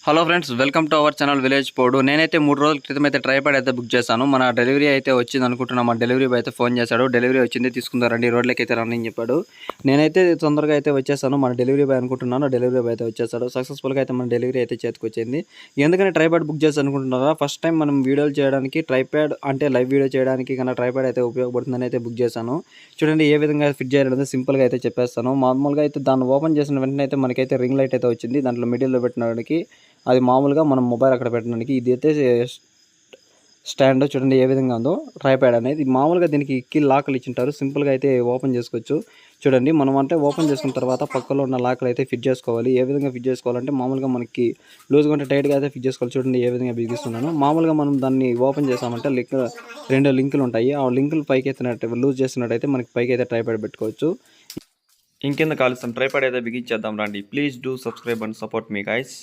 Hello friends, welcome to our channel village పోడు. నేనైతే 3 రోజుల క్రితం అయితే ట్రైపాడ్ అయితే బుక్ చేశాను. మన డెలివరీ అయితే వచ్చింది అనుకుంటున్నా. మన డెలివరీ బాయ్ అయితే ఫోన్ చేశాడు. డెలివరీ వచ్చింది, తీసుకుందారండి, రోడ్లకి అయితే రండి అని చెప్పాడు. నేనైతే తొందరగా అయితే వచ్చేసాను. మన డెలివరీ బాయ్ అనుకుంటున్నాను. డెలివరీ బాయ్ అయితే వచ్చేసాడు. సక్సెస్ఫుల్గా అయితే మన డెలివరీ అయితే చేతికి వచ్చింది. ఎందుకని ట్రైపాడ్ బుక్ చేసి అనుకుంటున్నారా? ఫస్ట్ టైం మనం వీడియోలు చేయడానికి ట్రైపాడ్ అంటే లైవ్ వీడియో చేయడానికి కన్నా ట్రైపాడ్ అయితే ఉపయోగపడుతుందని అయితే బుక్ చేశాను. చూడండి ఏ విధంగా ఫిట్ చేయాలనేది సింపుల్గా అయితే చెప్పేస్తాను. మామూలుగా అయితే దాన్ని ఓపెన్ చేసిన వెంటనే అయితే మనకైతే రింగ్ లైట్ అయితే వచ్చింది. దాంట్లో మిడిల్లో పెట్టడానికి అది మామూలుగా మనం మొబైల్ అక్కడ పెట్టడానికి. ఇదైతే స్టాండ్ చూడండి ఏ విధంగా ఉందో. ట్రైపాడ్ అనేది మామూలుగా దీనికి కీ లాక్లు ఇచ్చింటారు. సింపుల్గా అయితే ఓపెన్ చేసుకోవచ్చు. చూడండి మనం అంటే ఓపెన్ చేసుకున్న తర్వాత పక్కలో ఉన్న లాక్లు అయితే ఫిట్ చేసుకోవాలి. ఏ విధంగా ఫిట్ చేసుకోవాలంటే మామూలుగా మనకి లూజ్గా ఉంటే టైట్గా అయితే ఫిట్ చేసుకోవాలి. చూడండి ఏ విధంగా బిగిస్తున్నాను. మామూలుగా మనం దాన్ని ఓపెన్ చేసామంటే రెండు లింకులు ఉంటాయి. ఆ లింకులు పైకి ఎత్తినట్టు లూజ్ చేస్తున్నట్టయితే మనకి పైకి అయితే ట్రైపాడ్ పెట్టుకోవచ్చు. ఇంకెందుకు ఆలస్యం, ట్రైపాడ్ అయితే బిగించేద్దాం రండి. Please do subscribe and support me guys.